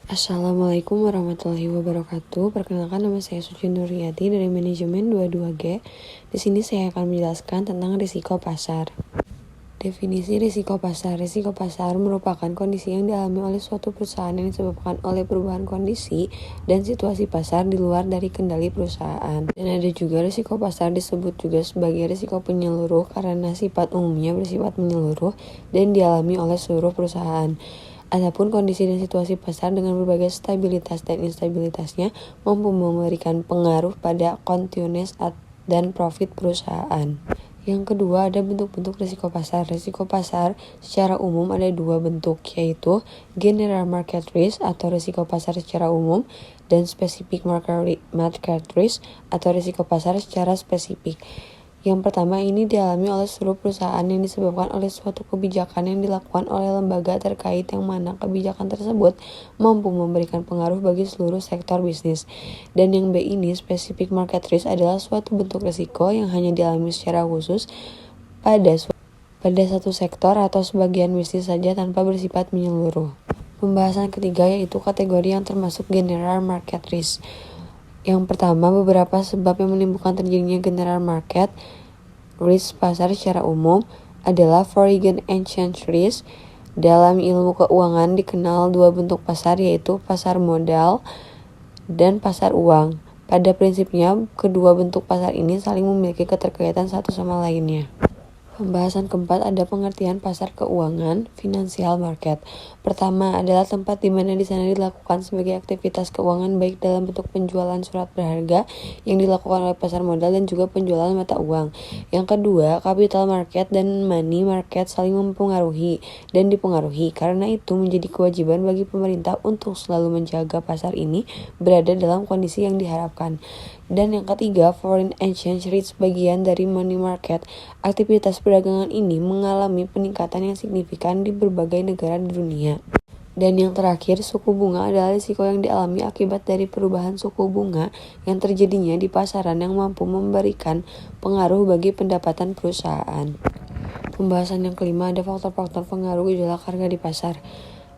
Assalamualaikum warahmatullahi wabarakatuh. Perkenalkan, nama saya Suci Nuriyati dari Manajemen 22G. Di sini saya akan menjelaskan tentang risiko pasar. Definisi risiko pasar. Risiko pasar merupakan kondisi yang dialami oleh suatu perusahaan yang disebabkan oleh perubahan kondisi dan situasi pasar di luar dari kendali perusahaan. Dan ada juga risiko pasar disebut juga sebagai risiko penyeluruh karena sifat umumnya bersifat menyeluruh dan dialami oleh seluruh perusahaan. Adapun kondisi dan situasi pasar dengan berbagai stabilitas dan instabilitasnya mampu memberikan pengaruh pada continuous dan profit perusahaan. Yang kedua, ada bentuk-bentuk risiko pasar. Risiko pasar secara umum ada dua bentuk, yaitu general market risk atau risiko pasar secara umum dan specific market risk atau risiko pasar secara spesifik. Yang pertama ini dialami oleh seluruh perusahaan yang disebabkan oleh suatu kebijakan yang dilakukan oleh lembaga terkait yang mana kebijakan tersebut mampu memberikan pengaruh bagi seluruh sektor bisnis. Dan yang B ini, specific market risk, adalah suatu bentuk risiko yang hanya dialami secara khusus pada satu sektor atau sebagian bisnis saja tanpa bersifat menyeluruh. Pembahasan ketiga yaitu kategori yang termasuk general market risk. Yang pertama, beberapa sebab yang menimbulkan terjadinya general market risk pasar secara umum adalah foreign exchange risk. Dalam ilmu keuangan dikenal dua bentuk pasar, yaitu pasar modal dan pasar uang. Pada prinsipnya, kedua bentuk pasar ini saling memiliki keterkaitan satu sama lainnya. Pembahasan keempat ada pengertian pasar keuangan, financial market. Pertama adalah tempat di mana di sana dilakukan sebagai aktivitas keuangan baik dalam bentuk penjualan surat berharga yang dilakukan oleh pasar modal dan juga penjualan mata uang. Yang kedua, capital market dan money market saling mempengaruhi dan dipengaruhi. Karena itu menjadi kewajiban bagi pemerintah untuk selalu menjaga pasar ini berada dalam kondisi yang diharapkan. Dan yang ketiga, foreign exchange rate bagian dari money market. Aktivitas perdagangan ini mengalami peningkatan yang signifikan di berbagai negara di dunia. Dan yang terakhir, suku bunga adalah risiko yang dialami akibat dari perubahan suku bunga yang terjadinya di pasaran yang mampu memberikan pengaruh bagi pendapatan perusahaan. Pembahasan yang kelima ada faktor-faktor pengaruh gejolak harga di pasar.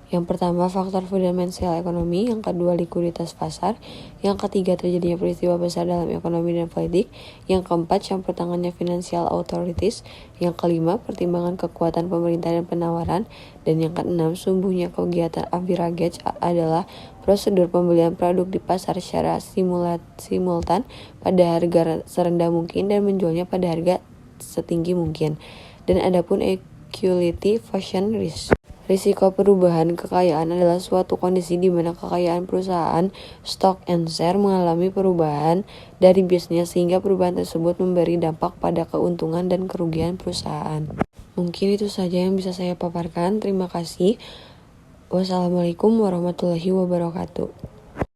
Yang pertama, faktor fundamental ekonomi. Yang kedua, likuiditas pasar. Yang ketiga, terjadinya peristiwa besar dalam ekonomi dan politik. Yang keempat, campur tangannya financial authorities. Yang kelima, pertimbangan kekuatan pemerintah dan penawaran. Dan yang keenam, sumbuhnya kegiatan arbitrage adalah prosedur pembelian produk di pasar secara simultan pada harga serendah mungkin dan menjualnya pada harga setinggi mungkin. Dan adapun equity function risk. Risiko perubahan kekayaan adalah suatu kondisi di mana kekayaan perusahaan, stock and share mengalami perubahan dari bisnis sehingga perubahan tersebut memberi dampak pada keuntungan dan kerugian perusahaan. Mungkin itu saja yang bisa saya paparkan. Terima kasih. Wassalamualaikum warahmatullahi wabarakatuh.